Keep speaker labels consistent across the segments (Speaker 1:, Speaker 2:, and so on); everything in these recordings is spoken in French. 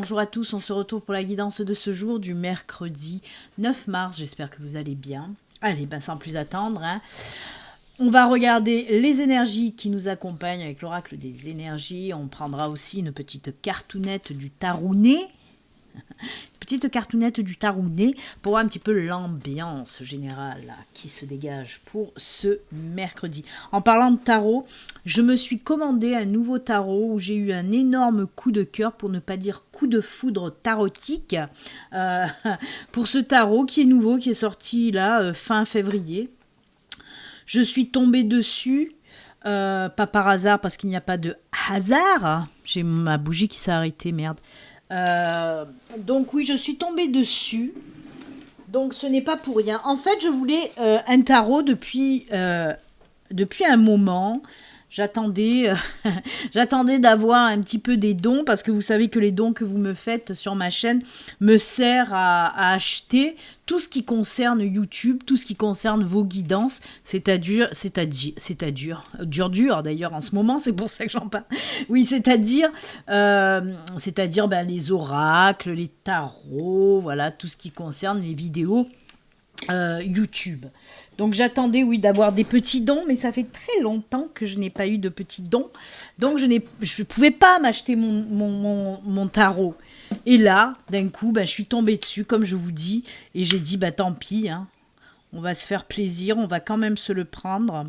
Speaker 1: bonjour à tous, on se retrouve pour la guidance de ce jour du mercredi 9 mars, j'espère que vous allez bien. Allez, sans plus attendre, on va regarder les énergies qui nous accompagnent avec l'oracle des énergies. On prendra aussi une petite cartounette du tarounet. Pour voir un petit peu l'ambiance générale là, qui se dégage pour ce mercredi. En parlant de tarot, je me suis commandé un nouveau tarot où j'ai eu un énorme coup de cœur, pour ne pas dire coup de foudre tarotique, pour ce tarot qui est nouveau, qui est sorti là fin février. Je suis tombée dessus, pas par hasard parce qu'il n'y a pas de hasard. J'ai ma bougie qui s'est arrêtée, merde. Donc oui, je suis tombée dessus. Donc ce n'est pas pour rien. En fait, je voulais un tarot depuis un moment. J'attendais d'avoir un petit peu des dons, parce que vous savez que les dons que vous me faites sur ma chaîne me servent à acheter tout ce qui concerne YouTube, tout ce qui concerne vos guidances, c'est-à-dire d'ailleurs en ce moment, c'est pour ça que j'en parle. Oui, c'est-à-dire les oracles, les tarots, voilà, tout ce qui concerne les vidéos YouTube. Donc j'attendais, oui, d'avoir des petits dons, mais ça fait très longtemps que je n'ai pas eu de petits dons. Donc je ne pouvais pas m'acheter mon tarot. Et là, d'un coup, je suis tombée dessus, comme je vous dis, et j'ai dit, tant pis, on va se faire plaisir, on va quand même se le prendre.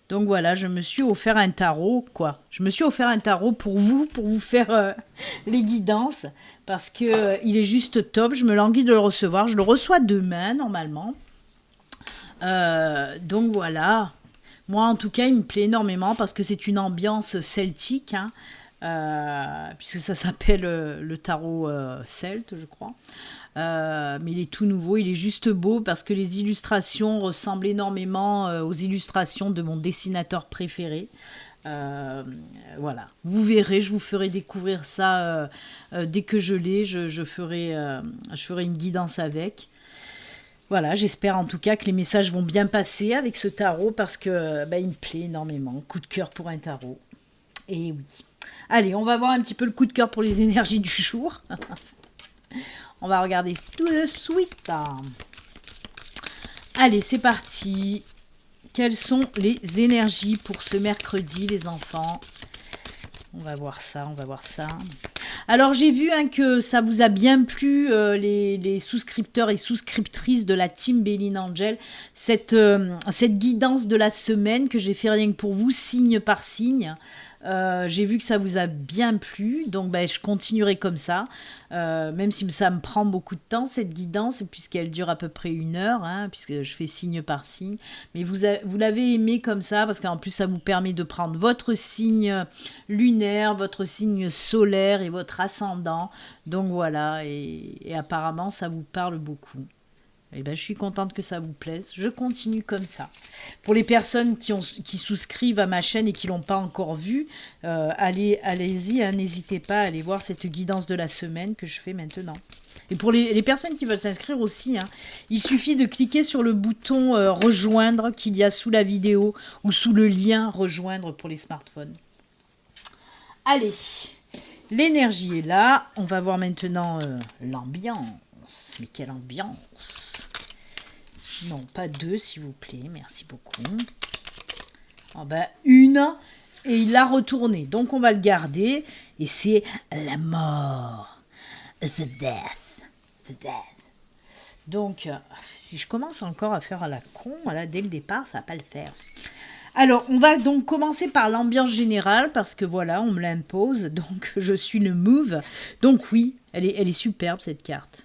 Speaker 1: Donc voilà, je me suis offert un tarot, quoi. Je me suis offert un tarot pour vous faire les guidances, parce que il est juste top. Je me languis de le recevoir. Je le reçois demain, normalement. Donc voilà. Moi, en tout cas, il me plaît énormément, parce que c'est une ambiance celtique, puisque ça s'appelle le tarot celte, je crois. Mais il est tout nouveau, il est juste beau, parce que les illustrations ressemblent énormément aux illustrations de mon dessinateur préféré. Voilà, vous verrez, je vous ferai découvrir ça dès que je l'ai. Je ferai une guidance avec. Voilà, j'espère en tout cas que les messages vont bien passer avec ce tarot, parce que il me plaît énormément. Coup de cœur pour un tarot. Et oui. Allez, on va voir un petit peu le coup de cœur pour les énergies du jour. On va regarder tout de suite. Allez, c'est parti. Quelles sont les énergies pour ce mercredi, les enfants? On va voir ça. Alors, j'ai vu que ça vous a bien plu, les souscripteurs et souscriptrices de la team Béline Angel. Cette guidance de la semaine que j'ai fait rien que pour vous, signe par signe. J'ai vu que ça vous a bien plu, donc je continuerai comme ça, même si ça me prend beaucoup de temps, cette guidance, puisqu'elle dure à peu près 1 heure, puisque je fais signe par signe. Mais vous l'avez aimé comme ça, parce qu'en plus ça vous permet de prendre votre signe lunaire, votre signe solaire et votre ascendant. Donc voilà, et apparemment ça vous parle beaucoup. Je suis contente que ça vous plaise. Je continue comme ça. Pour les personnes qui souscrivent à ma chaîne et qui ne l'ont pas encore vue, allez-y, n'hésitez pas à aller voir cette guidance de la semaine que je fais maintenant. Et pour les personnes qui veulent s'inscrire aussi, il suffit de cliquer sur le bouton rejoindre qu'il y a sous la vidéo, ou sous le lien rejoindre pour les smartphones. Allez, l'énergie est là. On va voir maintenant l'ambiance. Mais quelle ambiance! Non, pas 2, s'il vous plaît. Merci beaucoup. Une. Et il l'a retourné. Donc, on va le garder. Et c'est la mort. The death. Donc, si je commence encore à faire à la con, dès le départ, ça va pas le faire. Alors, on va donc commencer par l'ambiance générale, parce que voilà, on me l'impose. Donc, je suis le move. Donc, oui, elle est superbe, cette carte.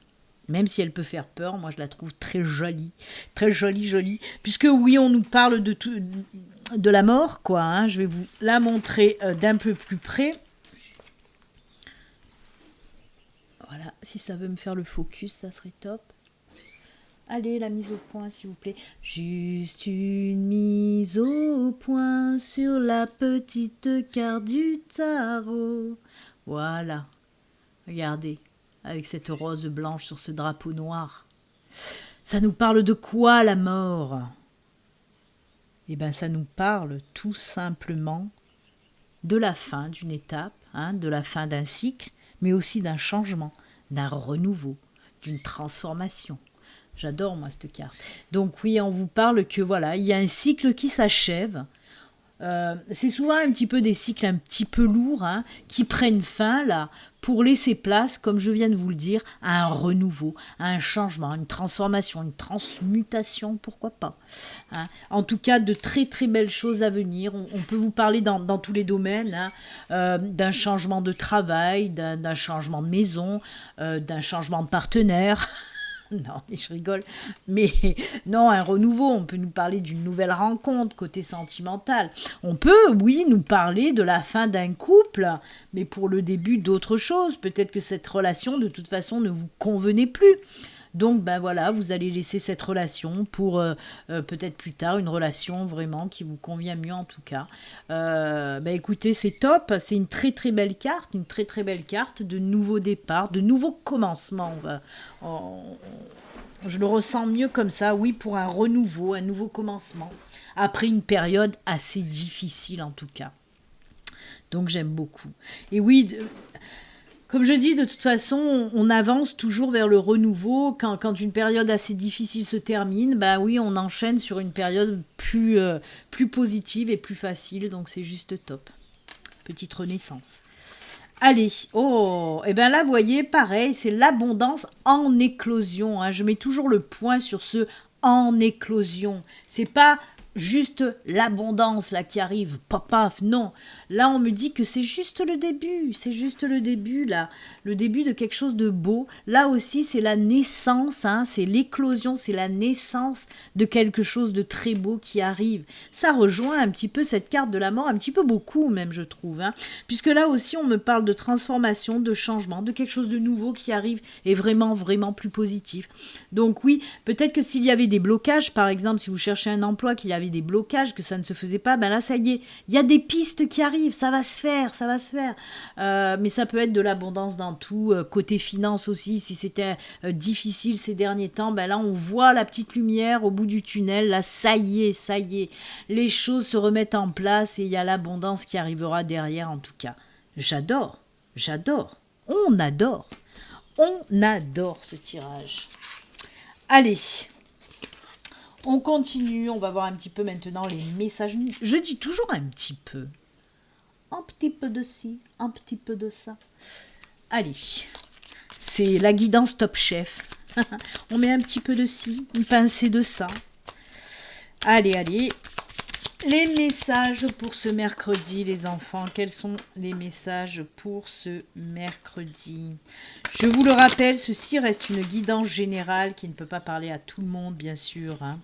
Speaker 1: Même si elle peut faire peur, moi je la trouve très jolie, puisque oui, on nous parle de la mort, quoi. Je vais vous la montrer d'un peu plus près. Voilà, si ça veut me faire le focus, ça serait top. Allez, la mise au point, s'il vous plaît. Juste une mise au point sur la petite carte du tarot. Voilà, regardez. Avec cette rose blanche sur ce drapeau noir. Ça nous parle de quoi, la mort? Ça nous parle tout simplement de la fin d'une étape, de la fin d'un cycle, mais aussi d'un changement, d'un renouveau, d'une transformation. J'adore moi cette carte. Donc oui, on vous parle que voilà, il y a un cycle qui s'achève. C'est souvent un petit peu des cycles un petit peu lourds hein, qui prennent fin là pour laisser place, comme je viens de vous le dire, à un renouveau, à un changement, à une transformation, une transmutation, pourquoi pas. Hein. En tout cas, de très très belles choses à venir. On peut vous parler dans tous les domaines, hein, d'un changement de travail, d'un changement de maison, d'un changement de partenaire. Non, mais je rigole. Mais non, un renouveau, on peut nous parler d'une nouvelle rencontre côté sentimental. On peut, oui, nous parler de la fin d'un couple, mais pour le début d'autre chose. Peut-être que cette relation, de toute façon, ne vous convenait plus. Donc, ben voilà, vous allez laisser cette relation pour peut-être plus tard une relation vraiment qui vous convient mieux en tout cas. Ben écoutez, c'est top, c'est une très très belle carte, de nouveaux départs, de nouveaux commencements. Je le ressens mieux comme ça, oui, pour un renouveau, un nouveau commencement, après une période assez difficile en tout cas. Donc j'aime beaucoup. Et oui, comme je dis, de toute façon, on avance toujours vers le renouveau. Quand une période assez difficile se termine, bah oui, on enchaîne sur une période plus positive et plus facile. Donc c'est juste top. Petite renaissance. Allez, oh, et bien là, vous voyez, pareil, c'est l'abondance en éclosion. Hein. Je mets toujours le point sur ce en éclosion. C'est pas juste l'abondance là qui arrive, paf, non. Là, on me dit que c'est juste le début là, le début de quelque chose de beau. Là aussi, c'est la naissance, hein, c'est l'éclosion, c'est la naissance de quelque chose de très beau qui arrive. Ça rejoint un petit peu cette carte de la mort, un petit peu beaucoup même, je trouve, hein, puisque là aussi, on me parle de transformation, de changement, de quelque chose de nouveau qui arrive et vraiment, vraiment plus positif. Donc oui, peut-être que s'il y avait des blocages, par exemple, si vous cherchez un emploi, qu'il y avait des blocages, que ça ne se faisait pas, ben là, ça y est, il y a des pistes qui arrivent, ça va se faire. Mais ça peut être de l'abondance dans tout, côté finance aussi, si c'était difficile ces derniers temps, ben là, on voit la petite lumière au bout du tunnel, là, ça y est, les choses se remettent en place et il y a l'abondance qui arrivera derrière, en tout cas. J'adore, on adore ce tirage. Allez, on continue, on va voir un petit peu maintenant les messages. Je dis toujours un petit peu de ci, un petit peu de ça. Allez, c'est la guidance Top Chef. On met un petit peu de ci, une pincée de ça. Allez. Les messages pour ce mercredi, les enfants. Quels sont les messages pour ce mercredi? Je vous le rappelle, ceci reste une guidance générale qui ne peut pas parler à tout le monde, bien sûr. Hein.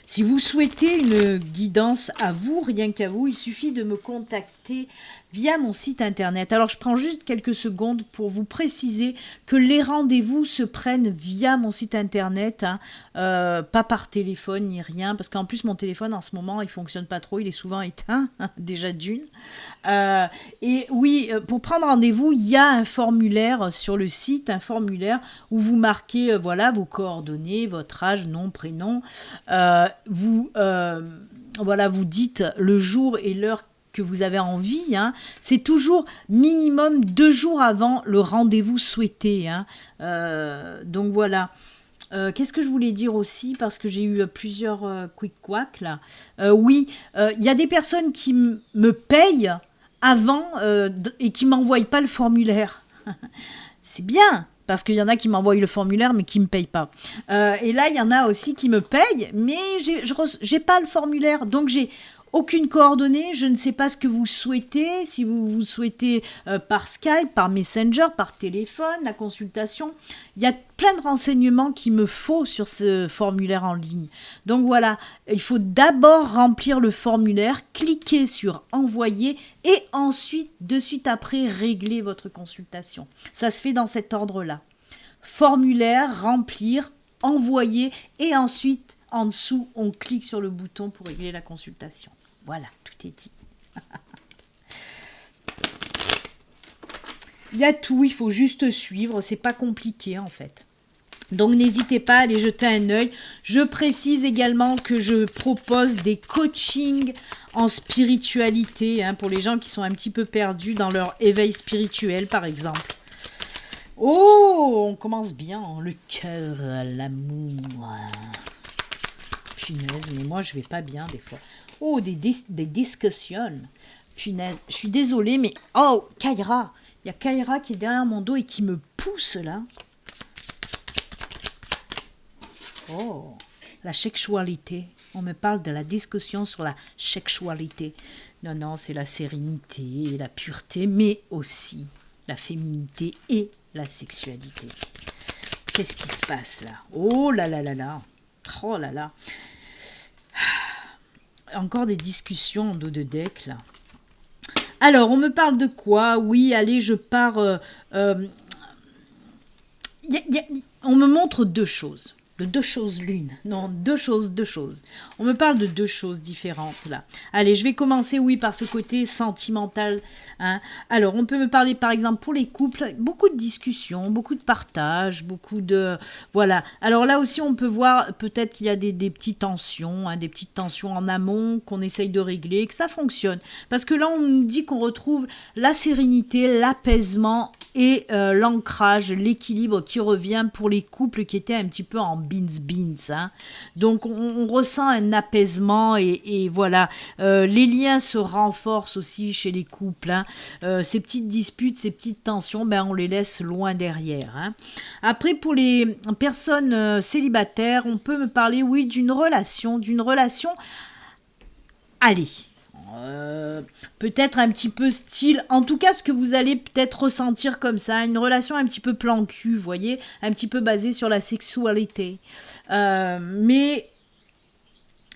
Speaker 1: Si vous souhaitez une guidance à vous, rien qu'à vous, il suffit de me contacter via mon site internet. Alors, je prends juste quelques secondes pour vous préciser que les rendez-vous se prennent via mon site internet, hein, pas par téléphone ni rien, parce qu'en plus, mon téléphone, en ce moment, il fonctionne pas trop, il est souvent éteint, déjà d'une. Et oui, pour prendre rendez-vous, il y a un formulaire sur le site, un formulaire où vous marquez voilà, vos coordonnées, votre âge, nom, prénom. Vous dites le jour et l'heure que vous avez envie, hein. C'est toujours minimum 2 jours avant le rendez-vous souhaité. Hein. Donc voilà. Qu'est-ce que je voulais dire aussi, parce que j'ai eu plusieurs quick-quack là. Oui, il y a des personnes qui me payent avant et qui ne m'envoient pas le formulaire. C'est bien, parce qu'il y en a qui m'envoient le formulaire mais qui ne me payent pas. Et là, il y en a aussi qui me payent, mais j'ai pas le formulaire, donc j'ai aucune coordonnée, je ne sais pas ce que vous souhaitez, si vous souhaitez par Skype, par Messenger, par téléphone, la consultation. Il y a plein de renseignements qu'il me faut sur ce formulaire en ligne. Donc voilà, il faut d'abord remplir le formulaire, cliquer sur envoyer et ensuite, de suite après, régler votre consultation. Ça se fait dans cet ordre-là. Formulaire, remplir, envoyer et ensuite, en dessous, on clique sur le bouton pour régler la consultation. Voilà, tout est dit. Il y a tout, il faut juste suivre, c'est pas compliqué en fait. Donc n'hésitez pas à aller jeter un œil. Je précise également que je propose des coachings en spiritualité, hein, pour les gens qui sont un petit peu perdus dans leur éveil spirituel, par exemple. Oh, on commence bien, le cœur, l'amour. Punaise, mais moi je vais pas bien des fois. Oh, des discussions. Punaise, je suis désolée, mais... Oh, Kaira. Il y a Kaira qui est derrière mon dos et qui me pousse, là. Oh, la sexualité. On me parle de la discussion sur la sexualité. Non, non, c'est la sérénité, la pureté, mais aussi la féminité et la sexualité. Qu'est-ce qui se passe, là? Oh là là là là. Oh là là. Encore des discussions en dos de deck, là. Alors, on me parle de quoi? Oui, allez, je pars... on me montre deux choses. De deux choses l'une. Non, deux choses. On me parle de deux choses différentes, là. Allez, je vais commencer, oui, par ce côté sentimental. Hein. Alors, on peut me parler, par exemple, pour les couples, beaucoup de discussions, beaucoup de partage, beaucoup de... Voilà. Alors là aussi, on peut voir peut-être qu'il y a des petites tensions, hein, des petites tensions en amont qu'on essaye de régler, que ça fonctionne. Parce que là, on nous dit qu'on retrouve la sérénité, l'apaisement et l'ancrage, l'équilibre qui revient pour les couples qui étaient un petit peu en beans. Hein. Donc, on ressent un apaisement et voilà. Les liens se renforcent aussi chez les couples. Hein. Ces petites disputes, ces petites tensions, ben, on les laisse loin derrière. Hein. Après, pour les personnes célibataires, on peut me parler, oui, d'une relation. Allez. Peut-être un petit peu style, en tout cas ce que vous allez peut-être ressentir comme ça, une relation un petit peu plan cul, vous voyez, un petit peu basée sur la sexualité. Mais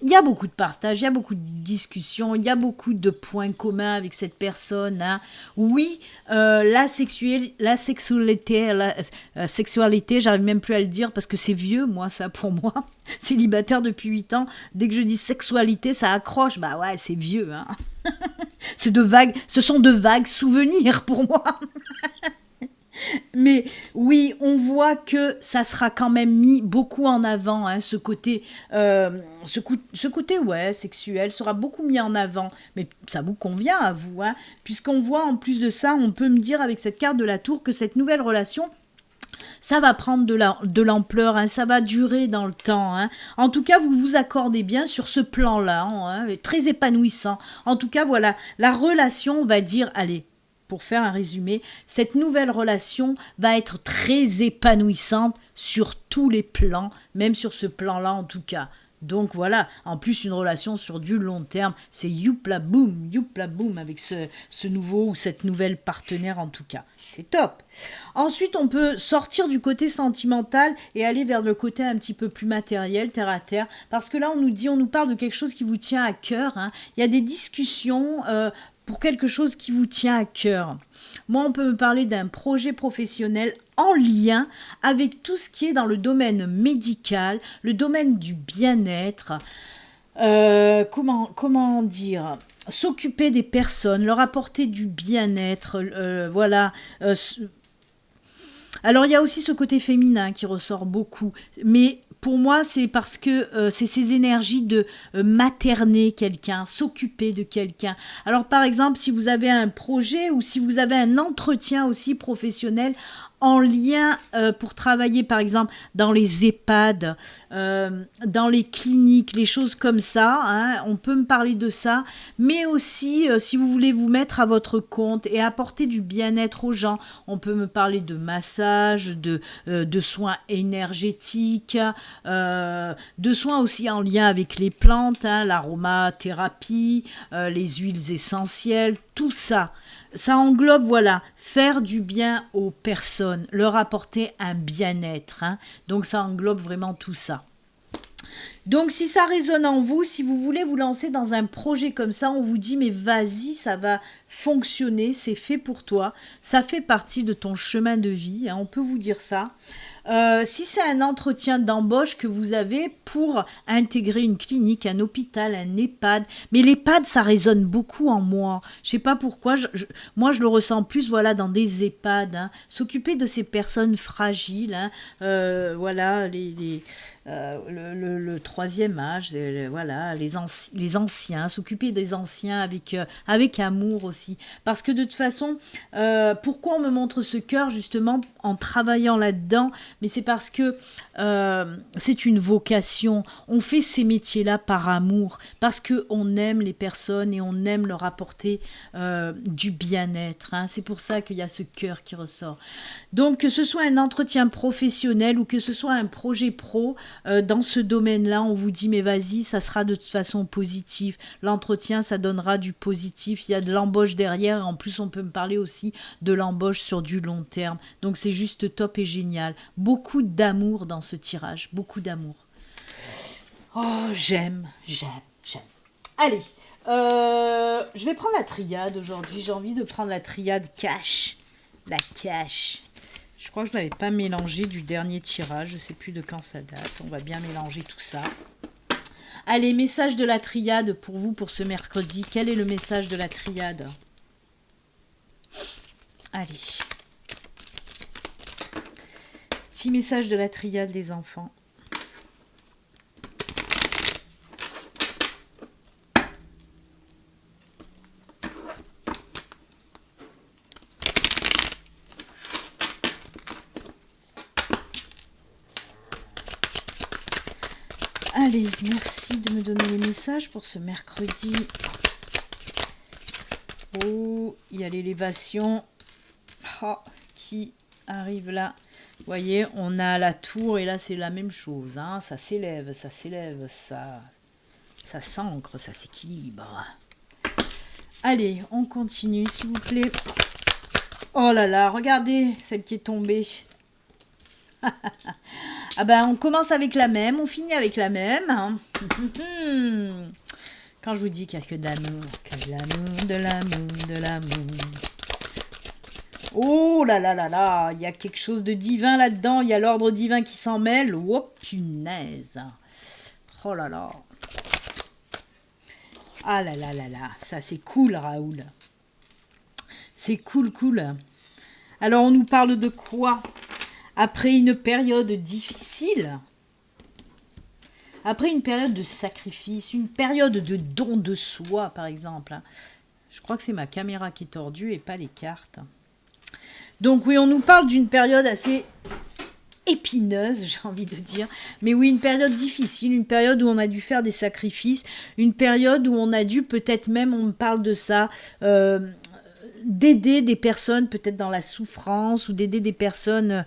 Speaker 1: il y a beaucoup de partage, il y a beaucoup de discussions, il y a beaucoup de points communs avec cette personne. Hein. Oui, la sexualité, j'arrive même plus à le dire parce que c'est vieux, moi, ça, pour moi. Célibataire depuis 8 ans, dès que je dis sexualité, ça accroche. Bah ouais, c'est vieux. Hein. Ce sont de vagues souvenirs pour moi. Mais oui, on voit que ça sera quand même mis beaucoup en avant, hein, ce côté, ouais, sexuel sera beaucoup mis en avant. Mais ça vous convient à vous, hein, puisqu'on voit en plus de ça, on peut me dire avec cette carte de la tour que cette nouvelle relation, ça va prendre de l'ampleur, hein, ça va durer dans le temps. Hein. En tout cas, vous vous accordez bien sur ce plan-là, hein, très épanouissant. En tout cas, voilà, la relation, on va dire, allez, pour faire un résumé, cette nouvelle relation va être très épanouissante sur tous les plans, même sur ce plan-là en tout cas. Donc voilà, en plus une relation sur du long terme, c'est youpla boum avec ce nouveau ou cette nouvelle partenaire en tout cas. C'est top. Ensuite, on peut sortir du côté sentimental et aller vers le côté un petit peu plus matériel, terre à terre, parce que là on nous parle de quelque chose qui vous tient à cœur. Hein. Il y a des discussions pour quelque chose qui vous tient à cœur. Moi, on peut me parler d'un projet professionnel en lien avec tout ce qui est dans le domaine médical, le domaine du bien-être. Comment dire, s'occuper des personnes, leur apporter du bien-être, voilà. Alors, il y a aussi ce côté féminin qui ressort beaucoup, mais pour moi, c'est parce que c'est ces énergies de materner quelqu'un, s'occuper de quelqu'un. Alors, par exemple, si vous avez un projet ou si vous avez un entretien aussi professionnel en lien pour travailler, par exemple, dans les EHPAD, dans les cliniques, les choses comme ça, hein, on peut me parler de ça, mais aussi, si vous voulez vous mettre à votre compte et apporter du bien-être aux gens, on peut me parler de massage, de soins énergétiques, de soins aussi en lien avec les plantes, hein, l'aromathérapie, les huiles essentielles, tout ça. Ça englobe, voilà, faire du bien aux personnes, leur apporter un bien-être. Hein. Donc, ça englobe vraiment tout ça. Donc, si ça résonne en vous, si vous voulez vous lancer dans un projet comme ça, on vous dit, mais vas-y, ça va fonctionner, c'est fait pour toi. Ça fait partie de ton chemin de vie, hein, on peut vous dire ça. Si c'est un entretien d'embauche que vous avez pour intégrer une clinique, un hôpital, un EHPAD, mais l'EHPAD, ça résonne beaucoup en moi. Je sais pas pourquoi, moi je le ressens plus voilà, dans des EHPAD. Hein. S'occuper de ces personnes fragiles, hein, voilà, le troisième âge, voilà, les anciens, s'occuper des anciens avec amour aussi. Parce que de toute façon, pourquoi on me montre ce cœur justement en travaillant là-dedans, mais c'est parce que c'est une vocation. On fait ces métiers-là par amour, parce qu'on aime les personnes et on aime leur apporter du bien-être. Hein. C'est pour ça qu'il y a ce cœur qui ressort. Donc, que ce soit un entretien professionnel ou que ce soit un projet pro, dans ce domaine-là, on vous dit, mais vas-y, ça sera de toute façon positif. L'entretien, ça donnera du positif. Il y a de l'embauche derrière. En plus, on peut me parler aussi de l'embauche sur du long terme. Donc, c'est juste top et génial. Beaucoup d'amour dans ce tirage. Beaucoup d'amour. Oh, j'aime. Allez, je vais prendre la triade aujourd'hui. J'ai envie de prendre la triade cash. La cash. Je crois que je ne l'avais pas mélangé du dernier tirage. Je ne sais plus de quand ça date. On va bien mélanger tout ça. Allez, message de la triade pour vous pour ce mercredi. Quel est le message de la triade? Allez. Petit message de la triade, les enfants. Allez, merci de me donner les messages pour ce mercredi. Oh, il y a l'élévation qui arrive là. Vous voyez, on a la tour et là c'est la même chose. Hein. Ça s'élève, ça s'ancre, ça s'équilibre. Allez, on continue s'il vous plaît. Oh là là, regardez celle qui est tombée. Ah ben, on commence avec la même, on finit avec la même. Hein. Quand je vous dis qu'il n'y a que de l'amour, de l'amour. Oh là là là là, il y a quelque chose de divin là-dedans, il y a l'ordre divin qui s'en mêle. Oh punaise. Oh là là. Ah là là là là, ça c'est cool Raoul. C'est cool. Alors on nous parle de quoi ? Après une période difficile, après une période de sacrifice, une période de don de soi, par exemple. Je crois que c'est ma caméra qui est tordue et pas les cartes. Donc oui, on nous parle d'une période assez épineuse, j'ai envie de dire. Mais oui, une période difficile, une période où on a dû faire des sacrifices, une période où on a dû, peut-être même, on me parle de ça, d'aider des personnes peut-être dans la souffrance ou d'aider des personnes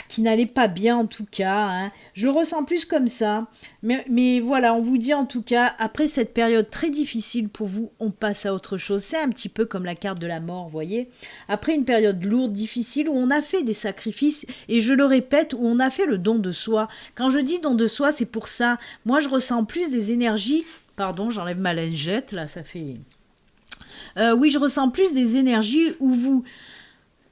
Speaker 1: qui n'allait pas bien en tout cas, hein. Je le ressens plus comme ça, mais voilà, on vous dit en tout cas, après cette période très difficile pour vous, on passe à autre chose. C'est un petit peu comme la carte de la mort, vous voyez. Après une période lourde, difficile, où on a fait des sacrifices, et je le répète, où on a fait le don de soi. Quand je dis don de soi, c'est pour ça. Moi, je ressens plus des énergies, pardon, j'enlève ma lingette, là, ça fait... oui, je ressens plus des énergies où vous...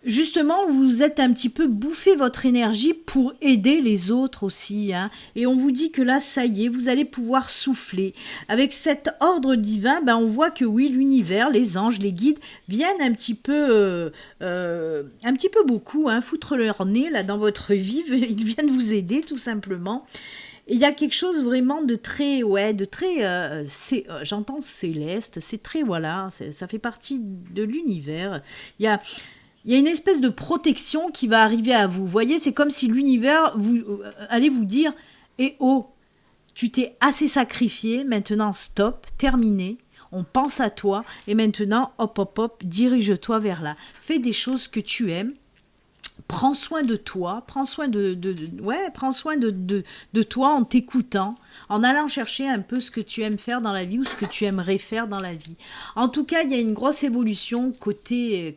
Speaker 1: Justement, vous êtes un petit peu bouffé votre énergie pour aider les autres aussi. Hein. Et on vous dit que là, ça y est, vous allez pouvoir souffler. Avec cet ordre divin, on voit que oui, l'univers, les anges, les guides viennent un petit peu beaucoup, hein, foutre leur nez là dans votre vie. Ils viennent vous aider tout simplement. Et il y a quelque chose vraiment de très, j'entends céleste, c'est très, voilà, ça fait partie de l'univers. Il y a une espèce de protection qui va arriver à vous. Vous voyez, c'est comme si l'univers allait vous dire « Eh oh, tu t'es assez sacrifié, maintenant stop, terminé, on pense à toi, et maintenant, hop, dirige-toi vers là. Fais des choses que tu aimes, prends soin de toi, prends soin de toi en t'écoutant, en allant chercher un peu ce que tu aimes faire dans la vie ou ce que tu aimerais faire dans la vie. En tout cas, il y a une grosse évolution côté...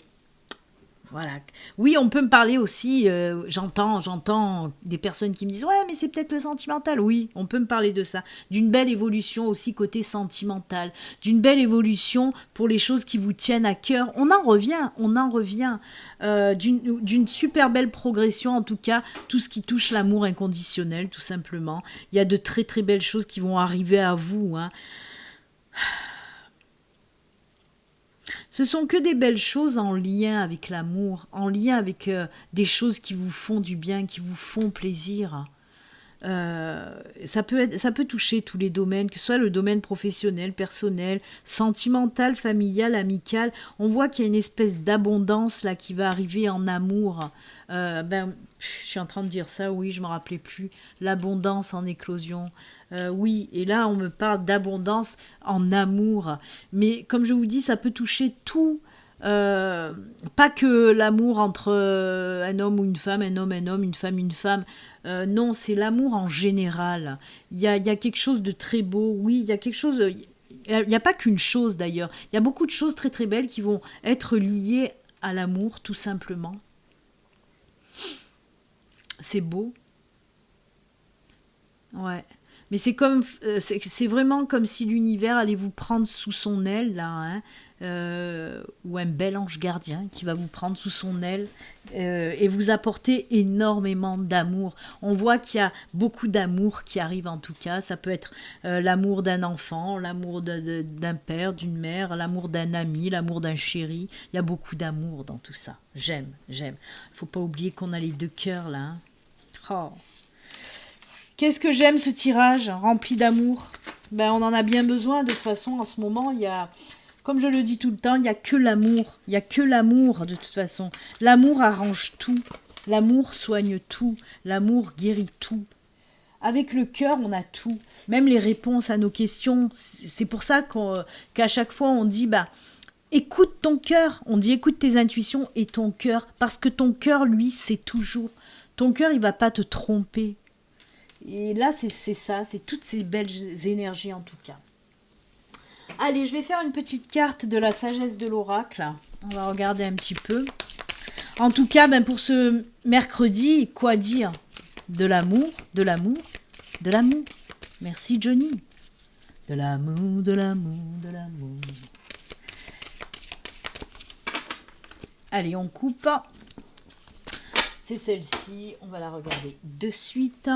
Speaker 1: Voilà. Oui, on peut me parler aussi, j'entends des personnes qui me disent « Ouais, mais c'est peut-être le sentimental. » Oui, on peut me parler de ça. D'une belle évolution aussi côté sentimental. D'une belle évolution pour les choses qui vous tiennent à cœur. On en revient, on en revient. D'une super belle progression, en tout cas, tout ce qui touche l'amour inconditionnel, tout simplement. Il y a de très très belles choses qui vont arriver à vous, hein. Ce sont que des belles choses en lien avec l'amour, en lien avec des choses qui vous font du bien, qui vous font plaisir. Ça peut toucher tous les domaines, que ce soit le domaine professionnel, personnel, sentimental, familial, amical. On voit qu'il y a une espèce d'abondance là qui va arriver en amour. Je suis en train de dire ça, oui, je ne me rappelais plus. L'abondance en éclosion. Oui, et là on me parle d'abondance en amour. Mais comme je vous dis, ça peut toucher tout. Pas que l'amour entre un homme ou une femme, un homme, une femme, une femme. Non, c'est l'amour en général. Il y a quelque chose de très beau. Oui, il y a quelque chose. Il n'y a pas qu'une chose d'ailleurs. Il y a beaucoup de choses très très belles qui vont être liées à l'amour, tout simplement. C'est beau. Ouais. Mais c'est comme, c'est vraiment comme si l'univers allait vous prendre sous son aile, là, hein, ou un bel ange gardien qui va vous prendre sous son aile et vous apporter énormément d'amour. On voit qu'il y a beaucoup d'amour qui arrive en tout cas. Ça peut être l'amour d'un enfant, l'amour d'un père, d'une mère, l'amour d'un ami, l'amour d'un chéri. Il y a beaucoup d'amour dans tout ça. J'aime, j'aime. Il ne faut pas oublier qu'on a les deux cœurs, là. Hein. Oh. Qu'est-ce que j'aime ce tirage rempli d'amour. Ben, on en a bien besoin de toute façon en ce moment. Il y a, comme je le dis tout le temps, il n'y a que l'amour. Il n'y a que l'amour de toute façon. L'amour arrange tout. L'amour soigne tout. L'amour guérit tout. Avec le cœur, on a tout. Même les réponses à nos questions. C'est pour ça qu'à chaque fois, on dit écoute ton cœur. On dit écoute tes intuitions et ton cœur. Parce que ton cœur, lui, c'est toujours. Ton cœur, il ne va pas te tromper. Et là, c'est ça, c'est toutes ces belles énergies en tout cas. Allez, je vais faire une petite carte de la sagesse de l'oracle. On va regarder un petit peu. En tout cas, pour ce mercredi, quoi dire? De l'amour, de l'amour, de l'amour. Merci Johnny. De l'amour, de l'amour, de l'amour. Allez, on coupe. C'est celle-ci, on va la regarder de suite.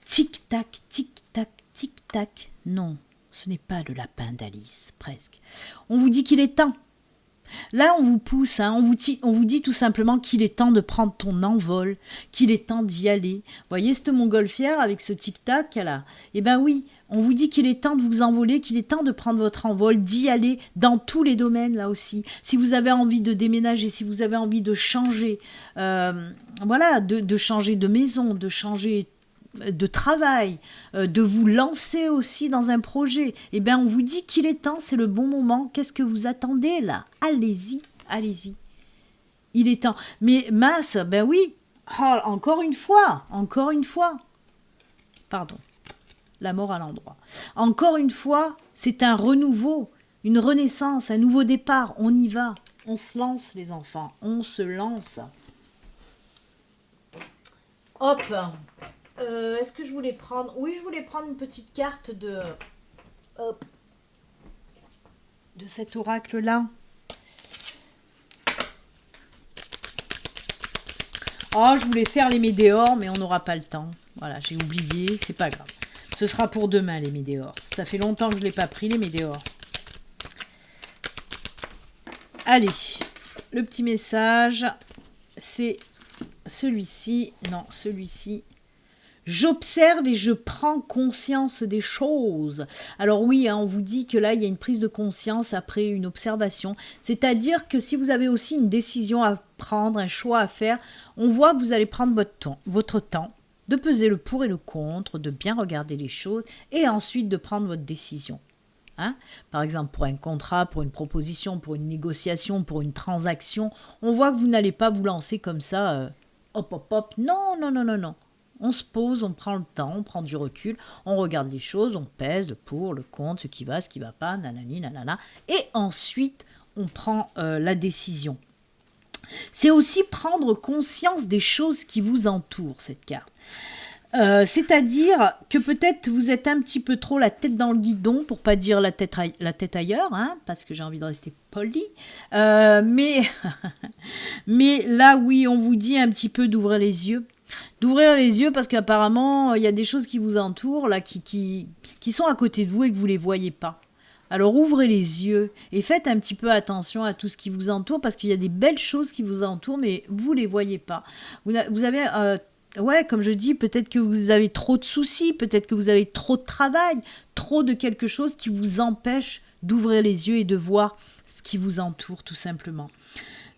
Speaker 1: Tic-tac, tic-tac, tic-tac. Non, ce n'est pas le lapin d'Alice, presque. On vous dit qu'il est temps. Là, on vous pousse, hein, on vous dit tout simplement qu'il est temps de prendre ton envol, qu'il est temps d'y aller. Voyez cette montgolfière avec ce tic-tac là? Eh bien oui, on vous dit qu'il est temps de vous envoler, qu'il est temps de prendre votre envol, d'y aller dans tous les domaines là aussi. Si vous avez envie de déménager, si vous avez envie de changer, voilà, de changer de maison, de changer de travail, de vous lancer aussi dans un projet, eh bien on vous dit qu'il est temps, c'est le bon moment. Qu'est-ce que vous attendez là? Allez-y, allez-y. Il est temps. Mais mince, ben oui, oh, encore une fois. Pardon, la mort à l'endroit. Encore une fois, c'est un renouveau, une renaissance, un nouveau départ. On y va, on se lance les enfants, on se lance. Hop. Est-ce que je voulais prendre... Oui, je voulais prendre une petite carte de cet oracle-là. Oh, je voulais faire les météores, mais on n'aura pas le temps. Voilà, j'ai oublié, c'est pas grave. Ce sera pour demain, les météores. Ça fait longtemps que je ne l'ai pas pris, les météores. Allez, le petit message, c'est celui-ci. Non, celui-ci. J'observe et je prends conscience des choses. Alors oui, hein, on vous dit que là, il y a une prise de conscience après une observation. C'est-à-dire que si vous avez aussi une décision à prendre, un choix à faire, on voit que vous allez prendre votre temps, de peser le pour et le contre, de bien regarder les choses et ensuite de prendre votre décision. Hein? Par exemple, pour un contrat, pour une proposition, pour une négociation, pour une transaction, on voit que vous n'allez pas vous lancer comme ça, hop, hop, hop. Non, non, non, non, non. On se pose, on prend le temps, on prend du recul, on regarde les choses, on pèse le pour, le contre, ce qui va pas, nanani, nanana. Et ensuite, on prend la décision. C'est aussi prendre conscience des choses qui vous entourent, cette carte. C'est-à-dire que peut-être vous êtes un petit peu trop la tête dans le guidon, pour pas dire la tête ailleurs, hein, parce que j'ai envie de rester poli. Mais là, oui, on vous dit un petit peu d'ouvrir les yeux. D'ouvrir les yeux parce qu'apparemment, il y a des choses qui vous entourent, là, qui sont à côté de vous et que vous ne les voyez pas. Alors ouvrez les yeux et faites un petit peu attention à tout ce qui vous entoure parce qu'il y a des belles choses qui vous entourent, mais vous ne les voyez pas. Vous avez... ouais, comme je dis, peut-être que vous avez trop de soucis, peut-être que vous avez trop de travail, trop de quelque chose qui vous empêche d'ouvrir les yeux et de voir ce qui vous entoure, tout simplement.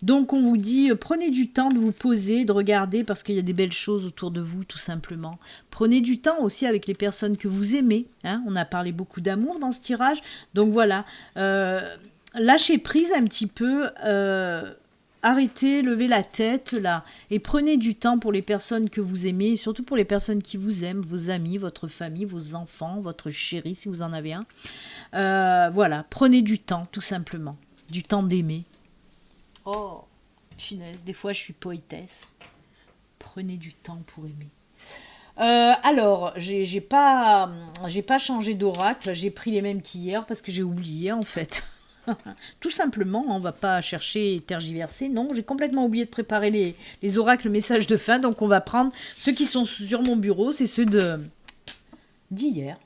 Speaker 1: Donc, on vous dit, prenez du temps de vous poser, de regarder, parce qu'il y a des belles choses autour de vous, tout simplement. Prenez du temps aussi avec les personnes que vous aimez. Hein. On a parlé beaucoup d'amour dans ce tirage. Donc, voilà. Lâchez prise un petit peu. Arrêtez, levez la tête, là. Et prenez du temps pour les personnes que vous aimez, et surtout pour les personnes qui vous aiment, vos amis, votre famille, vos enfants, votre chéri, si vous en avez un. Voilà. Prenez du temps, tout simplement. Du temps d'aimer. Oh, punaise, des fois je suis poétesse. Prenez du temps pour aimer. Alors, j'ai pas changé d'oracle, j'ai pris les mêmes qu'hier parce que j'ai oublié en fait. Tout simplement, on va pas chercher et tergiverser. Non, j'ai complètement oublié de préparer les oracles messages de fin, donc on va prendre ceux qui sont sur mon bureau, c'est ceux d'hier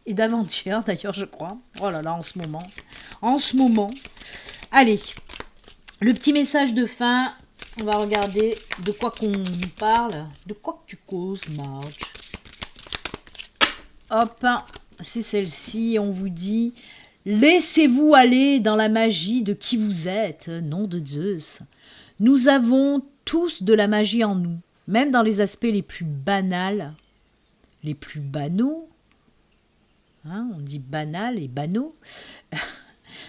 Speaker 1: et d'avant-hier d'ailleurs, je crois. Oh là là, en ce moment. Allez. Le petit message de fin, on va regarder de quoi qu'on nous parle. De quoi que tu causes, Marge? Hop, c'est celle-ci, on vous dit « Laissez-vous aller dans la magie de qui vous êtes, nom de Zeus. Nous avons tous de la magie en nous, même dans les aspects les plus banals, les plus banaux. Hein, on dit banal et banaux.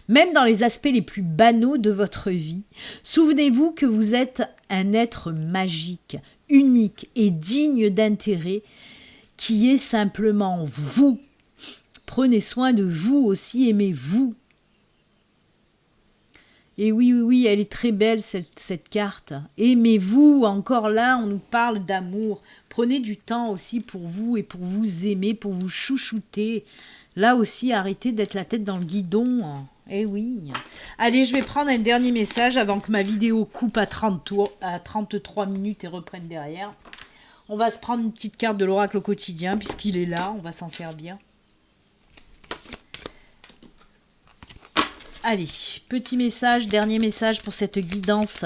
Speaker 1: Même dans les aspects les plus banaux de votre vie, souvenez-vous que vous êtes un être magique, unique et digne d'intérêt qui est simplement vous. Prenez soin de vous aussi, aimez-vous. Et oui, elle est très belle cette carte. Aimez-vous, encore là, on nous parle d'amour. Prenez du temps aussi pour vous et pour vous aimer, pour vous chouchouter. Là aussi, arrêtez d'être la tête dans le guidon. Eh oui. Allez, je vais prendre un dernier message avant que ma vidéo coupe à 33 minutes et reprenne derrière. On va se prendre une petite carte de l'oracle au quotidien puisqu'il est là, on va s'en servir. Allez, petit message, dernier message pour cette guidance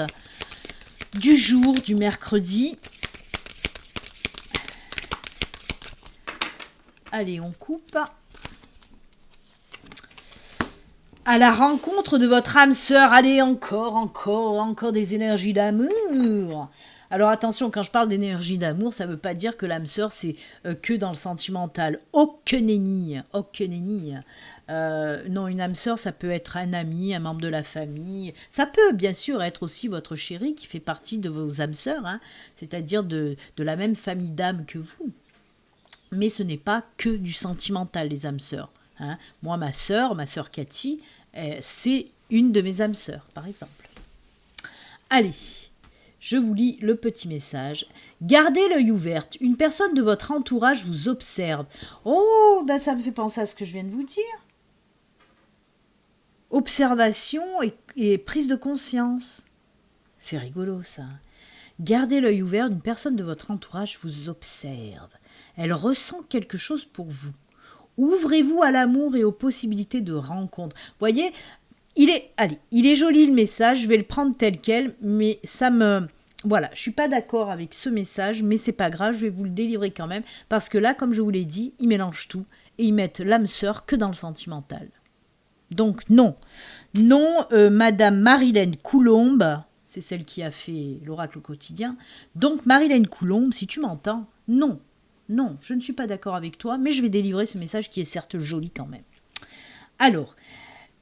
Speaker 1: du jour, du mercredi. Allez, on coupe. À la rencontre de votre âme sœur. Allez, encore des énergies d'amour. Alors attention, quand je parle d'énergie d'amour, ça ne veut pas dire que l'âme sœur, c'est que dans le sentimental. Aucun nenni. Non, une âme sœur, ça peut être un ami, un membre de la famille. Ça peut bien sûr être aussi votre chéri qui fait partie de vos âmes sœurs, hein, c'est-à-dire de la même famille d'âmes que vous. Mais ce n'est pas que du sentimental, les âmes sœurs. Hein. Moi, ma sœur Cathy, c'est une de mes âmes sœurs, par exemple. Allez, je vous lis le petit message. Gardez l'œil ouvert. Une personne de votre entourage vous observe. Oh, ben ça me fait penser à ce que je viens de vous dire. Observation et prise de conscience. C'est rigolo, ça. Gardez l'œil ouvert. Une personne de votre entourage vous observe. Elle ressent quelque chose pour vous. Ouvrez-vous à l'amour et aux possibilités de rencontre. Voyez, il est joli le message, je vais le prendre tel quel, mais voilà, je suis pas d'accord avec ce message, mais c'est pas grave, je vais vous le délivrer quand même, parce que là, comme je vous l'ai dit, ils mélangent tout, et ils mettent l'âme sœur que dans le sentimental. Donc non, Madame Marilène Coulombe, c'est celle qui a fait l'oracle au quotidien, donc Marilène Coulombe, si tu m'entends, non, je ne suis pas d'accord avec toi, mais je vais délivrer ce message qui est certes joli quand même. Alors,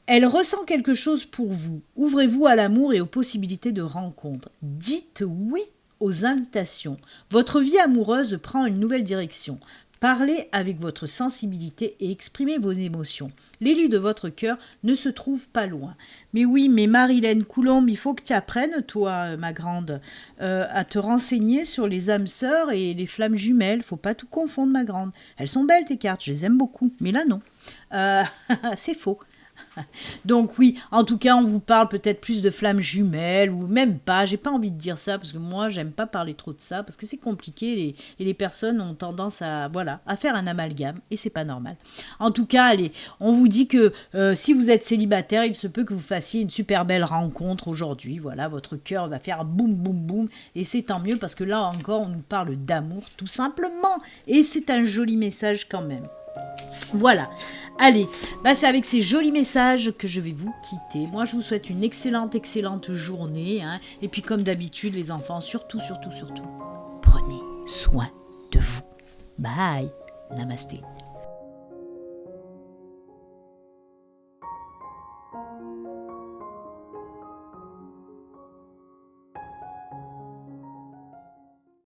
Speaker 1: elle ressent quelque chose pour vous. Ouvrez-vous à l'amour et aux possibilités de rencontre. Dites oui aux invitations. Votre vie amoureuse prend une nouvelle direction. Parlez avec votre sensibilité et exprimez vos émotions. L'élu de votre cœur ne se trouve pas loin. Mais oui, mais Marilène Coulombe, il faut que tu apprennes, toi, ma grande, à te renseigner sur les âmes sœurs et les flammes jumelles. Faut pas tout confondre, ma grande. Elles sont belles, tes cartes, je les aime beaucoup. Mais là, non. C'est faux. Donc oui, en tout cas, on vous parle peut-être plus de flammes jumelles ou même pas. J'ai pas envie de dire ça parce que moi, j'aime pas parler trop de ça parce que c'est compliqué et les personnes ont tendance à faire un amalgame et c'est pas normal. En tout cas, allez, on vous dit que si vous êtes célibataire, il se peut que vous fassiez une super belle rencontre aujourd'hui. Voilà, votre cœur va faire boum boum boum et c'est tant mieux parce que là encore, on nous parle d'amour tout simplement et c'est un joli message quand même. Voilà, allez, c'est avec ces jolis messages que je vais vous quitter. Moi, je vous souhaite une excellente journée. Et puis, comme d'habitude, les enfants, surtout, prenez soin de vous. Bye, namasté.